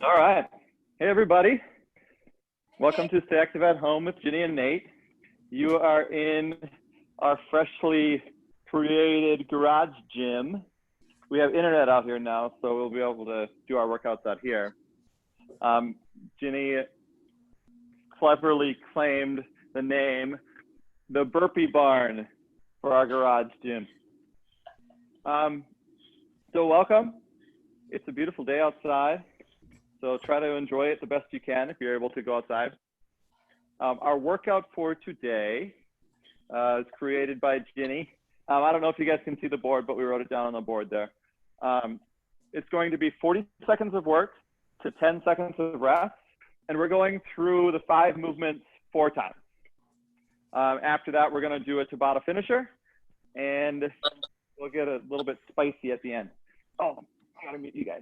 All right. Hey, everybody. Welcome to Stay Active at Home with Ginny and Nate. You are in our freshly created garage gym. We have internet out here now, so we'll be able to do our workouts out here. Ginny cleverly claimed the name, the Burpee Barn, for our garage gym. So welcome. It's a beautiful day outside. So try to enjoy it the best you can if you're able to go outside. Our workout for today is created by Ginny. I don't know if you guys can see the board, but we wrote it down on the board there. It's going to be 40 seconds of work to 10 seconds of rest. And we're going through the 5 movements 4 times. After that, we're going to do a Tabata finisher. And we'll get a little bit spicy at the end. Oh, I got to mute you guys.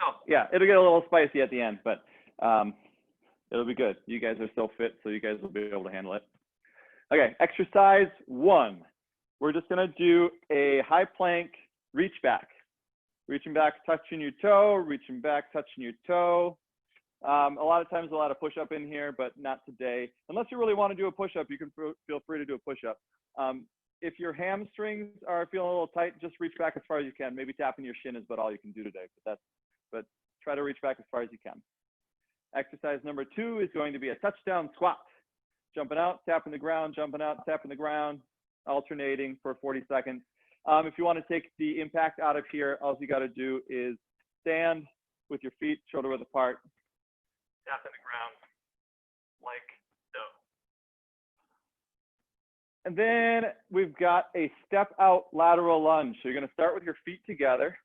Oh, yeah, it'll get a little spicy at the end, but it'll be good. You guys are so fit, so you guys will be able to handle it. Okay, exercise 1. We're just gonna do a high plank reach back. Reaching back, touching your toe, reaching back, touching your toe. A lot of times, a lot of push-up in here, but not today. Unless you really wanna do a push-up, you can feel free to do a push-up. If your hamstrings are feeling a little tight, just reach back as far as you can. Maybe tapping your shin is about all you can do today, but try to reach back as far as you can. Exercise number 2 is going to be a touchdown squat. Jumping out, tapping the ground, jumping out, tapping the ground, alternating for 40 seconds. If you want to take the impact out of here, all you got to do is stand with your feet shoulder width apart, tapping the ground like so. And then we've got a step out lateral lunge. So you're going to start with your feet together,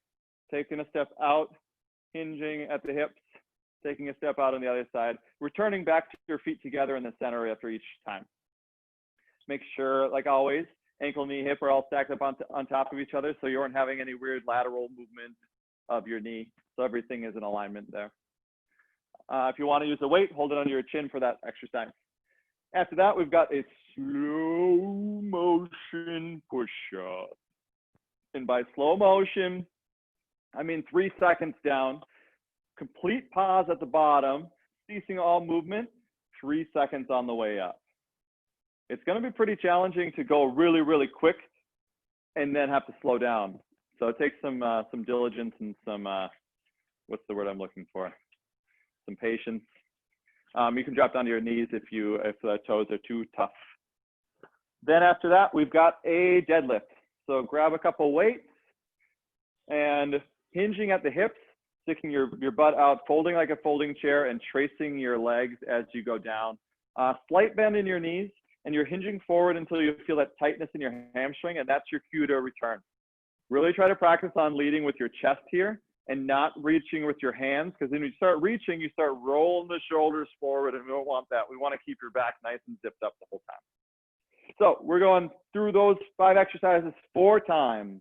taking a step out, hinging at the hips, taking a step out on the other side, returning back to your feet together in the center after each time. Make sure, like always, ankle, knee, hip are all stacked up on top of each other, so you aren't having any weird lateral movement of your knee. So everything is in alignment there. If you want to use a weight, hold it under your chin for that exercise. After that, we've got a slow motion push-up. And by slow motion, I mean 3 seconds down, complete pause at the bottom, ceasing all movement, 3 seconds on the way up. It's going to be pretty challenging to go really, really quick and then have to slow down. So it takes some diligence and some, what's the word I'm looking for? Some patience. You can drop down to your knees if the toes are too tough. Then after that, we've got a deadlift. So grab a couple weights and hinging at the hips, sticking your butt out, folding like a folding chair, and tracing your legs as you go down. Slight bend in your knees, and you're hinging forward until you feel that tightness in your hamstring, and that's your cue to return. Really try to practice on leading with your chest here and not reaching with your hands, because when you start reaching, you start rolling the shoulders forward, and we don't want that. We want to keep your back nice and zipped up the whole time. So we're going through those 5 exercises 4 times.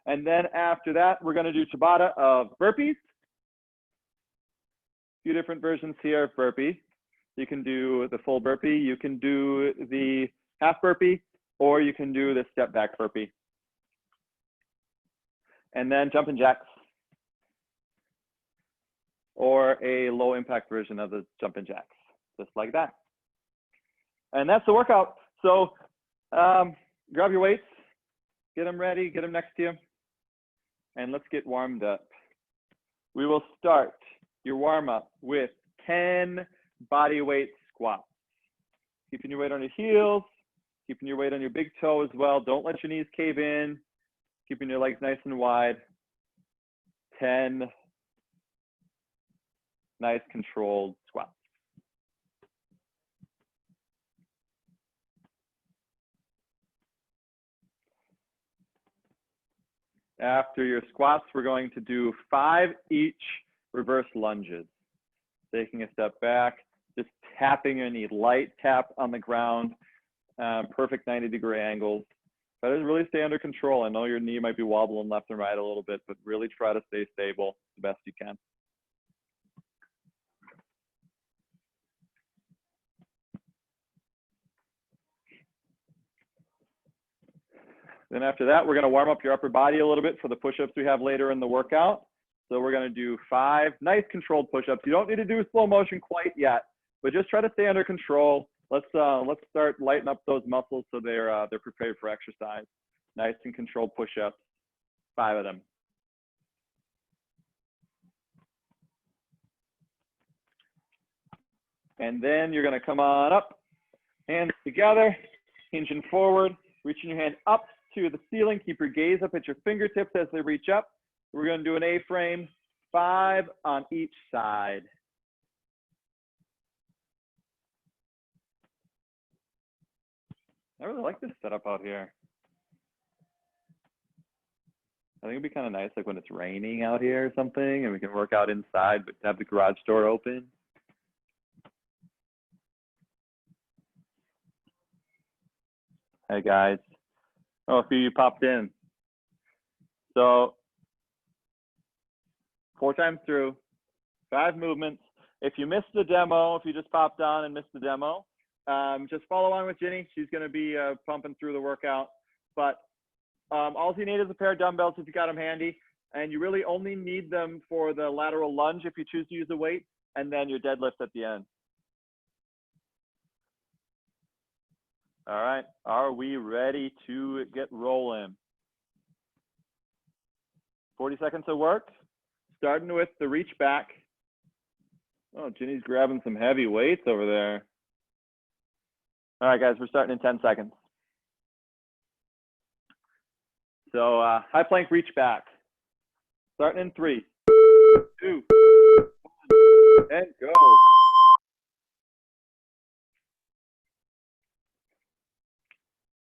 And then after that, we're going to do Tabata of burpees. A few different versions here of burpee. You can do the full burpee, you can do the half burpee, or you can do the step back burpee. And then jumping jacks, or a low impact version of the jumping jacks, just like that. And that's the workout. So grab your weights, get them ready, get them next to you, and let's get warmed up. We will start your warm up with 10 body weight squats. Keeping your weight on your heels, keeping your weight on your big toe as well. Don't let your knees cave in, keeping your legs nice and wide. 10 nice controlled squats. After your squats, we're going to do 5 each reverse lunges. Taking a step back, just tapping your knee, light tap on the ground, perfect 90-degree angles. Try to really stay under control. I know your knee might be wobbling left and right a little bit, but really try to stay stable the best you can. Then after that, we're gonna warm up your upper body a little bit for the push-ups we have later in the workout. So we're gonna do 5 nice controlled push-ups. You don't need to do slow motion quite yet, but just try to stay under control. Let's start lighting up those muscles so they're prepared for exercise. Nice and controlled push-ups, 5 of them. And then you're gonna come on up, hands together, hinging forward, reaching your hand up to the ceiling. Keep your gaze up at your fingertips as they reach up. We're gonna do an A-frame, 5 on each side. I really like this setup out here. I think it'd be kind of nice, like when it's raining out here or something, and we can work out inside, but have the garage door open. Hey guys. Oh, a few of you popped in. So 4 times through, 5 movements. If you missed the demo, if you just popped on and missed the demo, just follow along with Ginny. She's going to be pumping through the workout. But all you need is a pair of dumbbells if you got them handy. And you really only need them for the lateral lunge if you choose to use the weight, and then your deadlift at the end. All right, are we ready to get rolling? 40 seconds of work, starting with the reach back. Oh, Ginny's grabbing some heavy weights over there. All right, guys, we're starting in 10 seconds. So high plank reach back. Starting in 3, 2, 1, and go.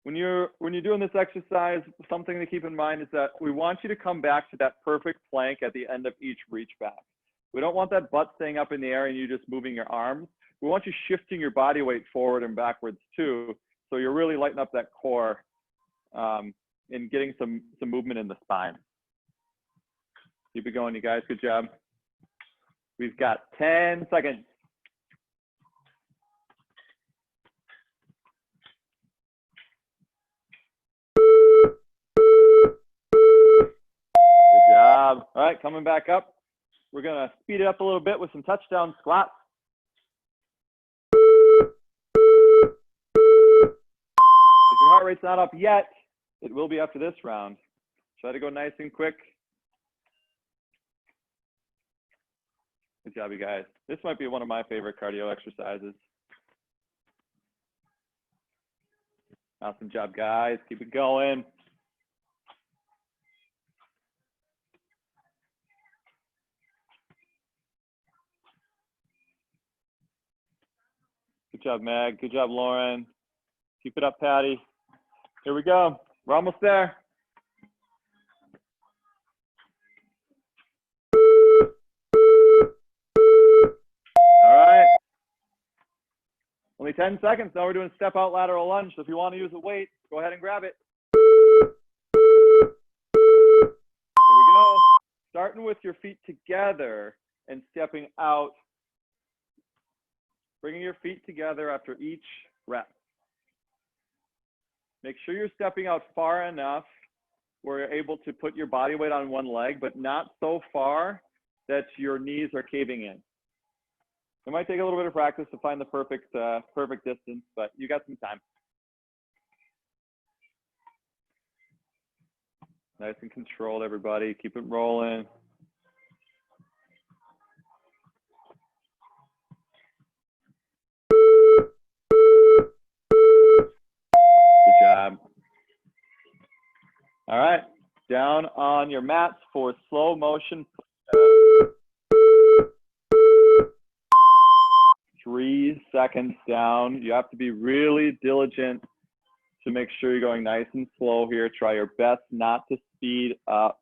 When you're doing this exercise, something to keep in mind is that we want you to come back to that perfect plank at the end of each reach back. We don't want that butt staying up in the air and you just moving your arms. We want you shifting your body weight forward and backwards too, so you're really lighting up that core and getting some movement in the spine. Keep it going, you guys. Good job. We've got 10 seconds. Good job. All right, coming back up. We're gonna speed it up a little bit with some touchdown squats. If your heart rate's not up yet, it will be after this round. Try to go nice and quick. Good job, you guys. This might be one of my favorite cardio exercises. Awesome job, guys. Keep it going. Good job, Meg. Good job, Lauren. Keep it up, Patty. Here we go. We're almost there. All right. Only 10 seconds. Now we're doing step out lateral lunge. So if you want to use a weight, go ahead and grab it. Here we go. Starting with your feet together and stepping out. Bringing your feet together after each rep. Make sure you're stepping out far enough where you're able to put your body weight on one leg, but not so far that your knees are caving in. It might take a little bit of practice to find the perfect distance, but you got some time. Nice and controlled, everybody. Keep it rolling. Good job. All right, down on your mats for slow motion. 3 seconds down. You have to be really diligent to make sure you're going nice and slow here. Try your best not to speed up.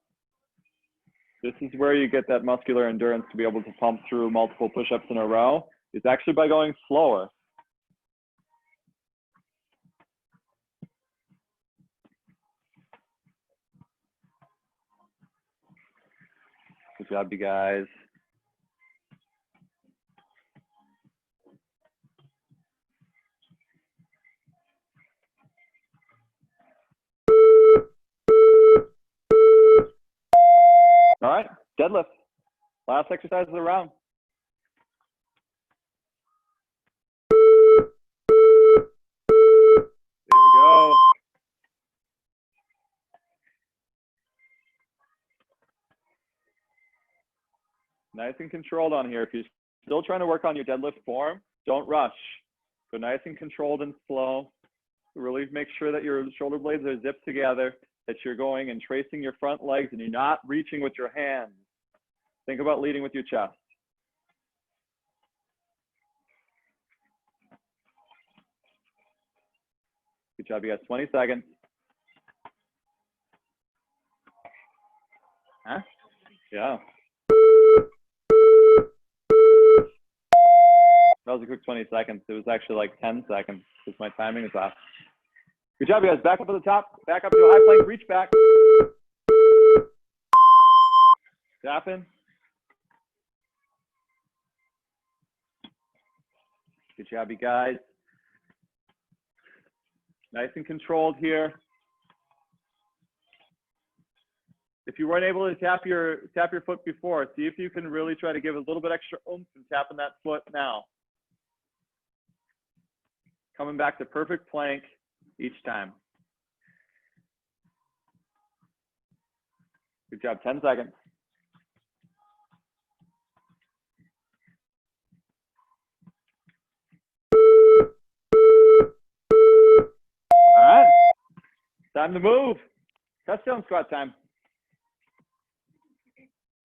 This is where you get that muscular endurance to be able to pump through multiple push-ups in a row. It's actually by going slower. Good job, you guys. All right, deadlift. Last exercise of the round. There we go. Nice and controlled on here. If you're still trying to work on your deadlift form, don't rush. Go nice and controlled and slow. Really make sure that your shoulder blades are zipped together, that you're going and tracing your front legs and you're not reaching with your hands. Think about leading with your chest. Good job, you got 20 seconds. Huh? Yeah. That was a quick 20 seconds. It was actually like 10 seconds because my timing is off. Good job, you guys. Back up at the top. Back up to a high plank. Reach back. Tapping. Good job, you guys. Nice and controlled here. If you weren't able to tap your foot before, see if you can really try to give a little bit extra oomph and tapping that foot now. Coming back to perfect plank each time. Good job, 10 seconds. All right, time to move. Touchdown squat time.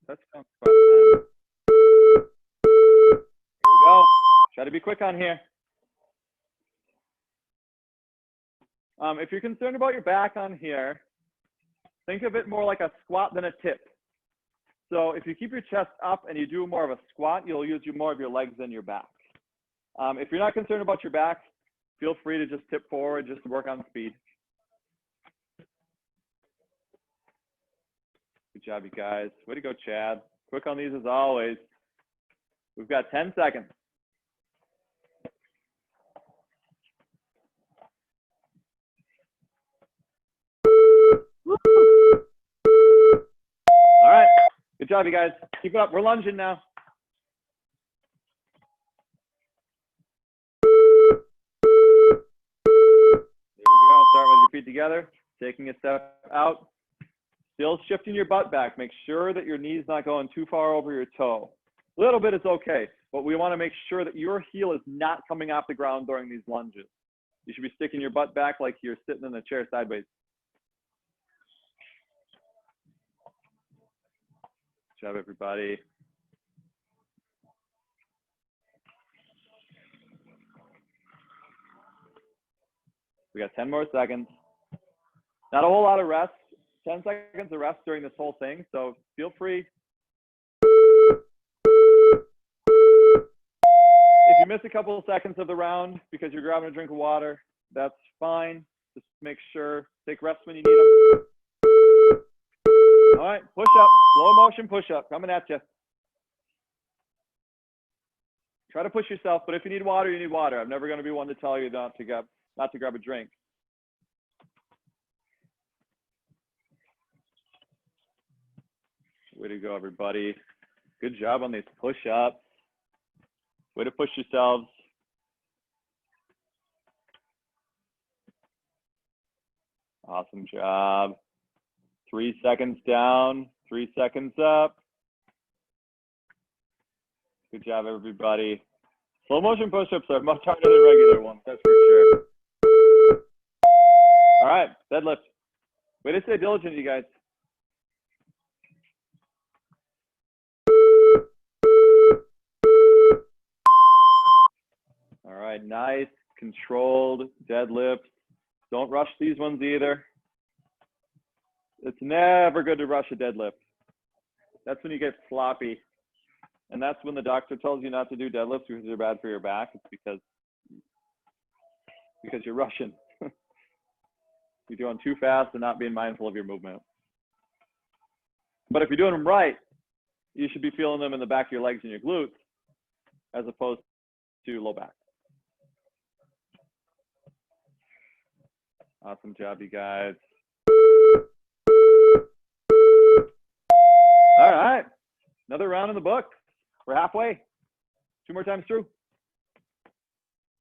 Touchdown squat time. Here we go. Try to be quick on here. If you're concerned about your back on here, think of it more like a squat than a tip. So if you keep your chest up and you do more of a squat, you'll use more of your legs than your back. If you're not concerned about your back, feel free to just tip forward just to work on speed. Good job, you guys. Way to go, Chad. Quick on these as always. We've got 10 seconds. All right. Good job, you guys. Keep it up. We're lunging now. There we go. Start with your feet together. Taking a step out. Still shifting your butt back. Make sure that your knee's not going too far over your toe. A little bit is okay, but we want to make sure that your heel is not coming off the ground during these lunges. You should be sticking your butt back like you're sitting in the chair sideways. Good job, everybody. We got 10 more seconds. Not a whole lot of rest. 10 seconds of rest during this whole thing, so feel free. If you miss a couple of seconds of the round because you're grabbing a drink of water, that's fine. Just make sure, take rests when you need them. All right, push up, slow motion push up, coming at you. Try to push yourself, but if you need water, you need water. I'm never going to be one to tell you not to grab a drink. Way to go, everybody. Good job on these push-ups. Way to push yourselves. Awesome job. 3 seconds down, 3 seconds up. Good job, everybody. Slow motion push-ups are much harder than regular ones, that's for sure. All right, deadlift. Way to stay diligent, you guys. All right, nice, controlled deadlift. Don't rush these ones either. It's never good to rush a deadlift. That's when you get sloppy. And that's when the doctor tells you not to do deadlifts because they're bad for your back. It's because you're rushing. You're doing too fast and not being mindful of your movement. But if you're doing them right, you should be feeling them in the back of your legs and your glutes as opposed to low back. Awesome job, you guys. All Another round in the books. We're halfway. 2 more times through.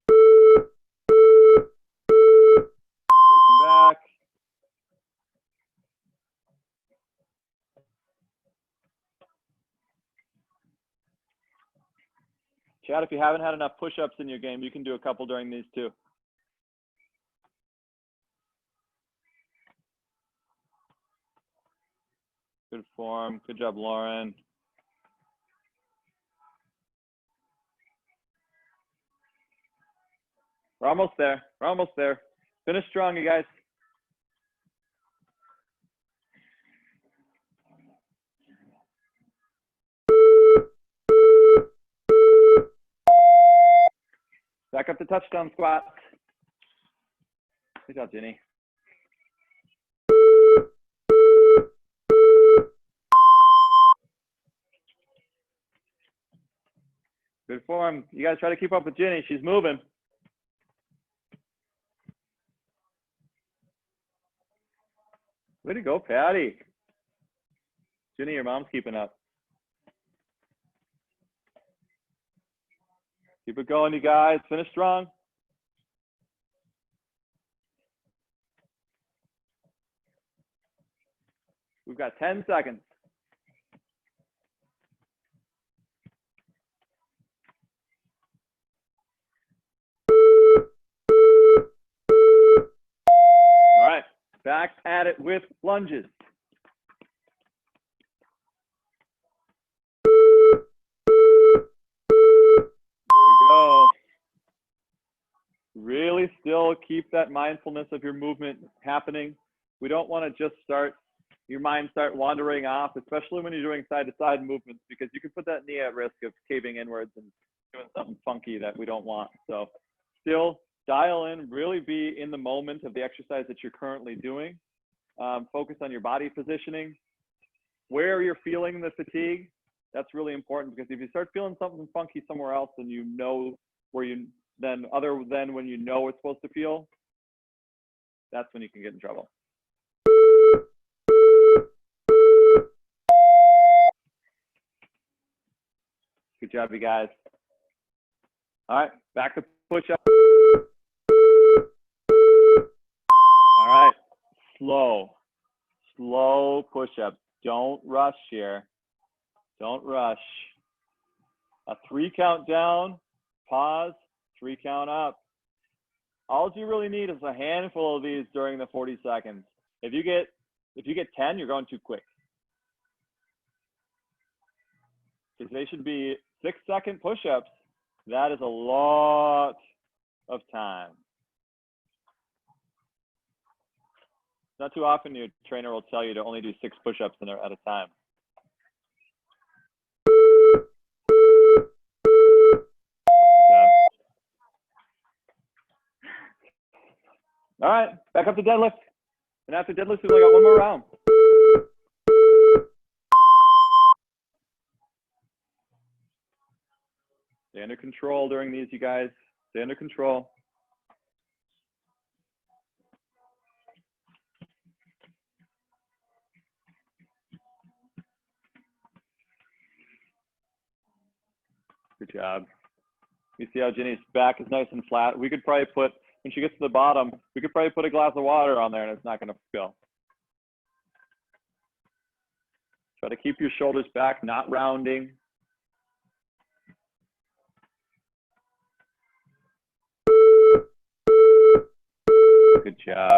Reaching back. Chad, if you haven't had enough push-ups in your game, you can do a couple during these too. Good form. Good job, Lauren. We're almost there. We're almost there. Finish strong, you guys. Back up to touchdown squat. Good job, Ginny. Good form. You guys try to keep up with Ginny. She's moving. Way to go, Patty. Ginny, your mom's keeping up. Keep it going, you guys. Finish strong. We've got 10 seconds. All right, back at it with lunges. Go. Really still keep that mindfulness of your movement happening. We don't want to just your mind start wandering off, especially when you're doing side-to-side movements, because you can put that knee at risk of caving inwards and doing something funky that we don't want. So still dial in, really be in the moment of the exercise that you're currently doing. Focus on your body positioning, where you're feeling the fatigue. That's really important, because if you start feeling something funky somewhere else, then you know other than when you know it's supposed to feel, that's when you can get in trouble. Good job, you guys. All right, back to push-up. All right, slow push-up. Don't rush here. Don't rush. A 3 count down, pause, 3 count up. All you really need is a handful of these during the 40 seconds. If you get 10, you're going too quick. Because they should be 6-second push-ups. That is a lot of time. Not too often your trainer will tell you to only do 6 push-ups at a time. All right, back up to deadlift. And after deadlift, we've only got 1 more round. Stay under control during these, you guys. Stay under control. Good job. You see how Ginny's back is nice and flat. We could probably put, when she gets to the bottom, we could probably put a glass of water on there and it's not going to spill. Try to keep your shoulders back, not rounding. Good job.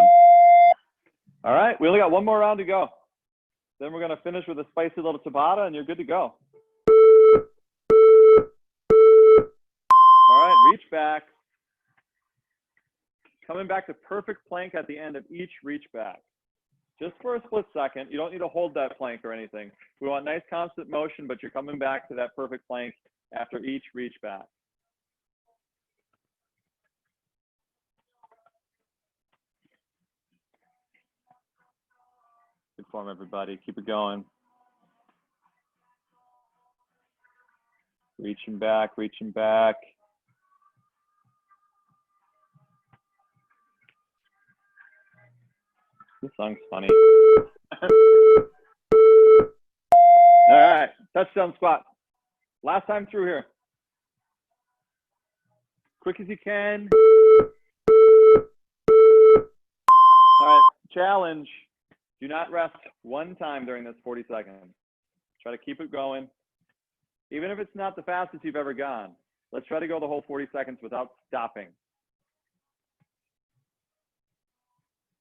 All right, we only got 1 more round to go. Then we're going to finish with a spicy little Tabata and you're good to go. All right, reach back. Coming back to perfect plank at the end of each reach back. Just for a split second. You don't need to hold that plank or anything. We want nice constant motion, but you're coming back to that perfect plank after each reach back. Good form, everybody. Keep it going. Reaching back, reaching back. This song's funny. All right, Touchdown squat. Last time through here. Quick as you can. All right, challenge. Do not rest one time during this 40 seconds. Try to keep it going. Even if it's not the fastest you've ever gone, let's try to go the whole 40 seconds without stopping.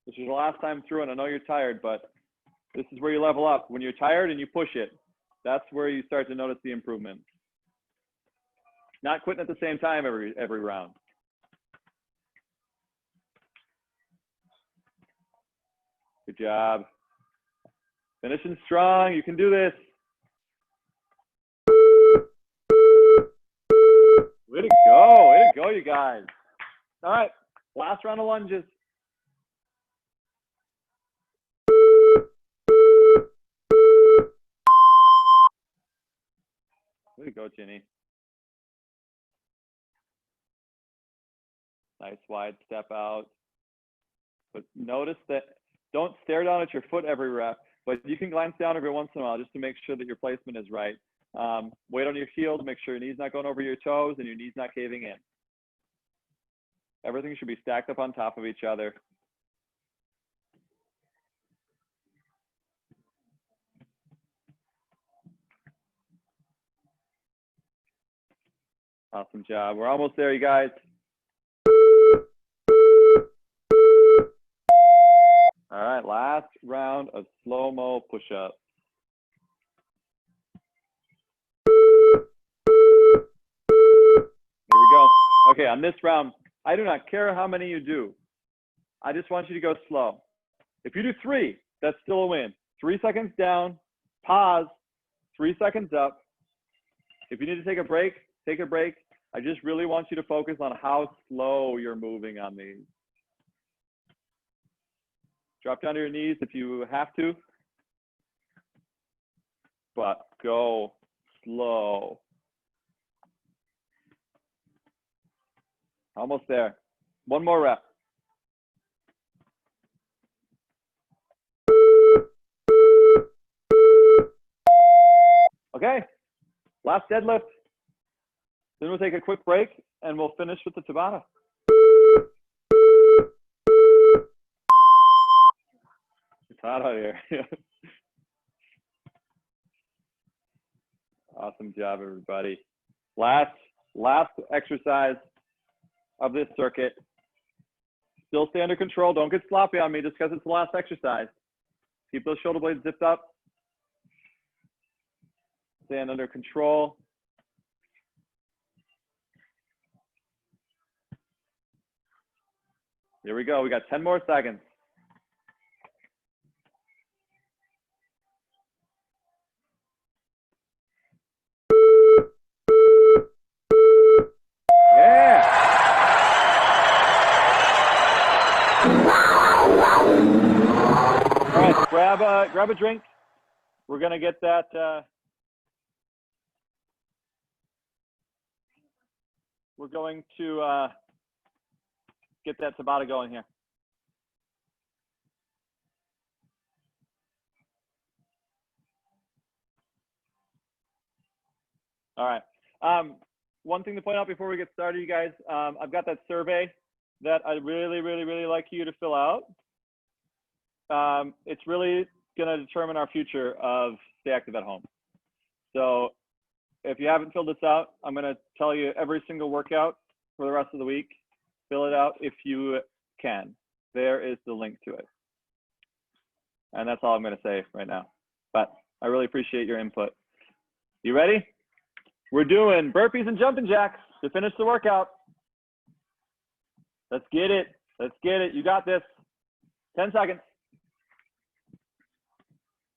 This is the last time through, and I know you're tired, but this is where you level up. When you're tired and you push it, that's where you start to notice the improvement. Not quitting at the same time every round. Good job. Finishing strong. You can do this. Way to go. Way to go, you guys. All right. Last round of lunges. Way to go, Ginny. Nice wide step out. But notice that don't stare down at your foot every rep, but you can glance down every once in a while just to make sure that your placement is right. Weight on your heel to make sure your knee's not going over your toes and your knee's not caving in. Everything should be stacked up on top of each other. Awesome job. We're almost there, you guys. All right, last round of slow-mo push-up. Here we go. Okay, on this round, I do not care how many you do. I just want you to go slow. If you do 3, that's still a win. 3 seconds down, pause, 3 seconds up. If you need to take a break, take a break. I just really want you to focus on how slow you're moving on these. Drop down to your knees if you have to, but go slow. Almost there. One more rep. Okay, last deadlift. Then we'll take a quick break and we'll finish with the Tabata. It's hot out here. Awesome job, everybody. Last exercise of this circuit. Still stay under control. Don't get sloppy on me just because it's the last exercise. Keep those shoulder blades zipped up. Stand under control. Here we go. We got 10 more seconds. Yeah. All right, grab a drink. We're gonna get that. We're going to get that Tabata going here. All right. One thing to point out before we get started, you guys, I've got that survey that I really like you to fill out. It's really going to determine our future of Stay Active at Home. So if you haven't filled this out, I'm going to tell you every single workout for the rest of the week. Fill it out if you can. There is the link to it. And that's all I'm going to say right now. But I really appreciate your input. You ready? We're doing burpees and jumping jacks to finish the workout. Let's get it. Let's get it. You got this. 10 seconds.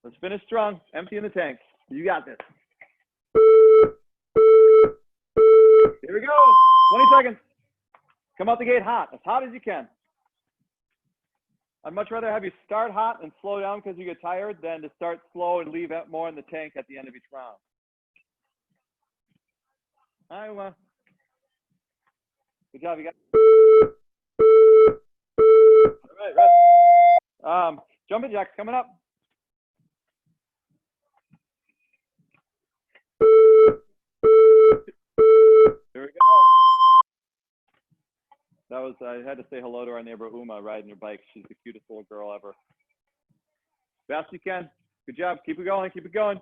Let's finish strong. Empty in the tank. You got this. Here we go. 20 seconds. Come out the gate hot, as hot as you can. I'd much rather have you start hot and slow down because you get tired than to start slow and leave more in the tank at the end of each round. Iowa. Good job, you guys. All right, jumping jacks coming up. Here we go. That was, I had to say hello to our neighbor Uma riding her bike. She's the cutest little girl ever. Fast you can. Good job. Keep it going. Keep it going.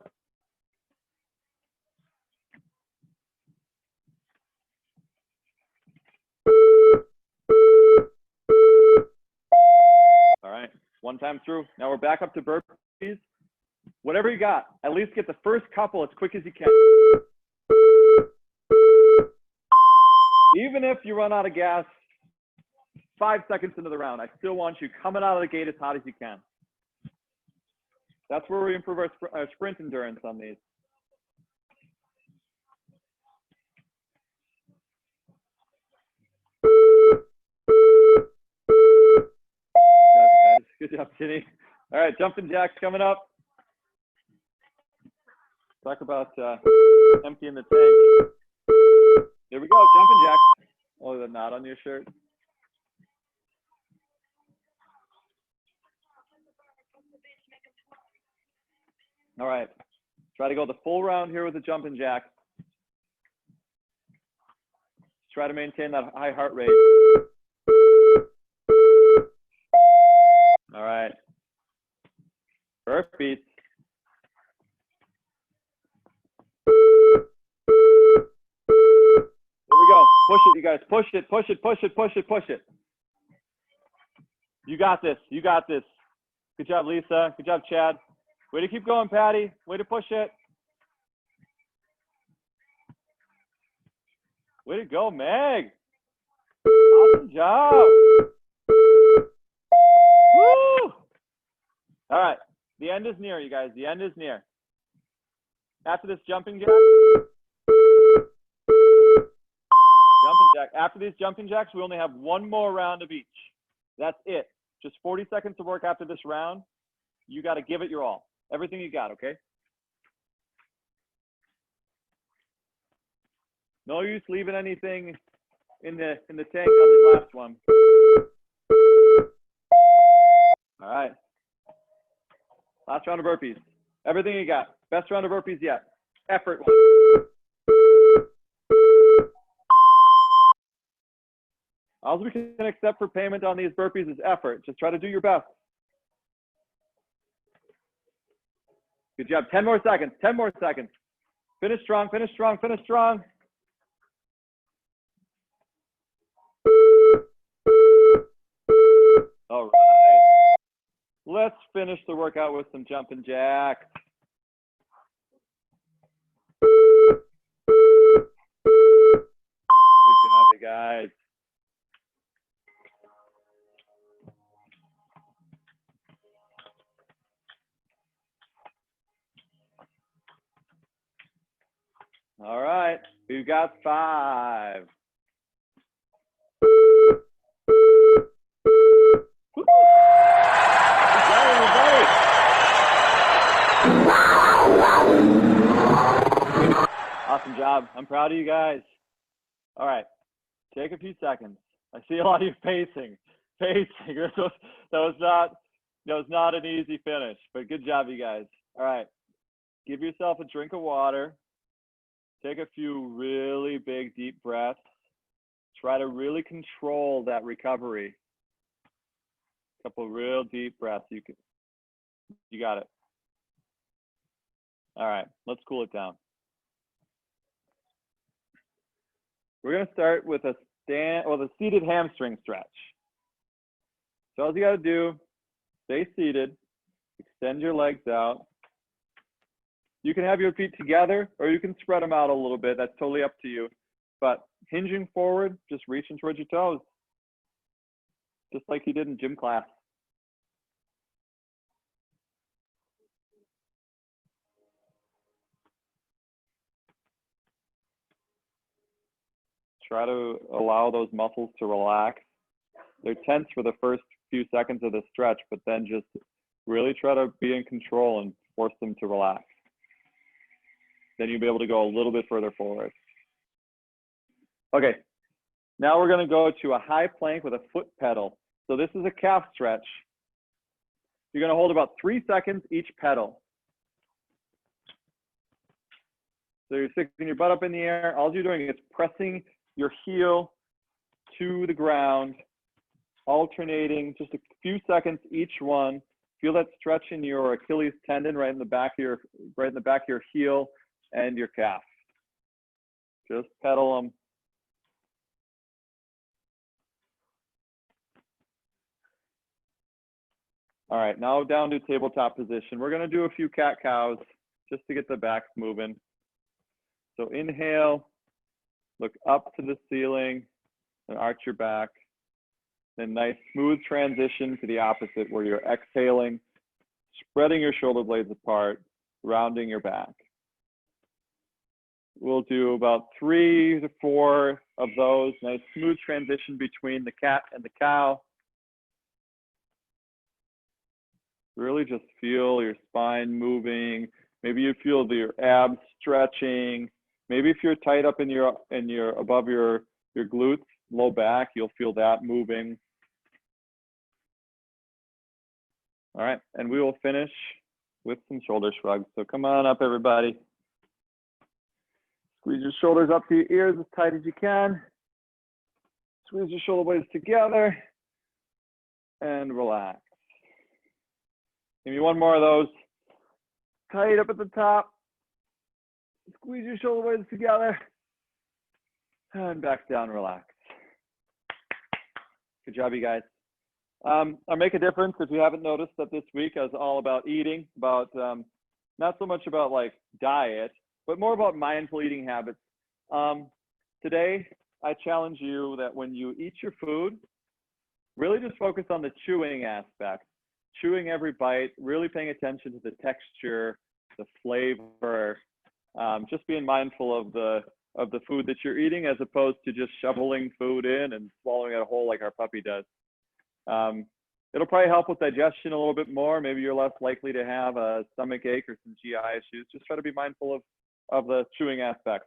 All right. One time through. Now we're back up to burpees. Whatever you got, at least get the first couple as quick as you can. Even if you run out of gas 5 seconds into the round, I still want you coming out of the gate as hot as you can. That's where we improve our sprint endurance on these. Good job, Ginny. All right, jumping jacks coming up. Talk about emptying the tank. Here we go, jumping jacks. Oh, the knot on your shirt. All right, try to go the full round here with the jumping jack. Try to maintain that high heart rate. All right, burpees. Here we go, push it, you guys, push it, push it, push it, push it, push it. You got this, you got this. Good job, Lisa, good job, Chad. Way to keep going, Patty. Way to push it. Way to go, Meg. Awesome job. Woo! All right. The end is near, you guys. The end is near. After this jumping jack. Jumping jack. After these jumping jacks, we only have one more round of each. That's it. Just 40 seconds to work after this round. You got to give it your all. Everything you got, okay? No use leaving anything in the tank on the last one. All right. Last round of burpees. Everything you got. Best round of burpees yet. Effort. All we can accept for payment on these burpees is effort. Just try to do your best. Good job. 10 more seconds. 10 more seconds. Finish strong. Finish strong. Finish strong. All right. Let's finish the workout with some jumping jacks. Good job, you guys. All right, we've got 5. Good job, everybody. Awesome job. I'm proud of you guys. All right, take a few seconds. I see a lot of you pacing. That was not an easy finish, but good job, you guys. All right, give yourself a drink of water. Take a few really big, deep breaths. Try to really control that recovery. A couple real deep breaths. You got it. All right, let's cool it down. We're gonna start with a seated hamstring stretch. So all you gotta do, stay seated, extend your legs out. You can have your feet together or you can spread them out a little bit. That's totally up to you. But hinging forward, just reaching towards your toes. Just like you did in gym class. Try to allow those muscles to relax. They're tense for the first few seconds of the stretch, but then just really try to be in control and force them to relax. Then you'll be able to go a little bit further forward. Okay, now we're gonna go to a high plank with a foot pedal. So this is a calf stretch. You're gonna hold about 3 seconds each pedal. So you're sticking your butt up in the air. All you're doing is pressing your heel to the ground, alternating just a few seconds each one. Feel that stretch in your Achilles tendon right in the back of your heel and your calf. Just pedal them. All right, now down to tabletop position. We're gonna do a few cat-cows just to get the backs moving. So inhale, look up to the ceiling and arch your back. Then nice smooth transition to the opposite where you're exhaling, spreading your shoulder blades apart, rounding your back. We'll do about 3 to 4 of those. Nice smooth transition between the cat and the cow. Really just feel your spine moving. Maybe you feel your abs stretching. Maybe if you're tight up in your above your glutes, low back, you'll feel that moving. All right, and we will finish with some shoulder shrugs. So come on up, everybody. Squeeze your shoulders up to your ears as tight as you can. Squeeze your shoulder blades together and relax. Give me one more of those. Tight up at the top. Squeeze your shoulder blades together and back down, relax. Good job, you guys. I'll make a difference if you haven't noticed that this week is all about eating, about not so much about like diet, but more about mindful eating habits. Today, I challenge you that when you eat your food, really just focus on the chewing aspect. Chewing every bite, really paying attention to the texture, the flavor, just being mindful of the food that you're eating as opposed to just shoveling food in and swallowing it whole like our puppy does. It'll probably help with digestion a little bit more. Maybe you're less likely to have a stomach ache or some GI issues. Just try to be mindful of the chewing aspect.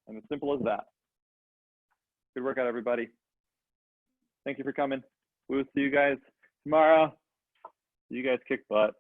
And as simple as that. Good workout, everybody. Thank you for coming. We will see you guys tomorrow. You guys kick butt.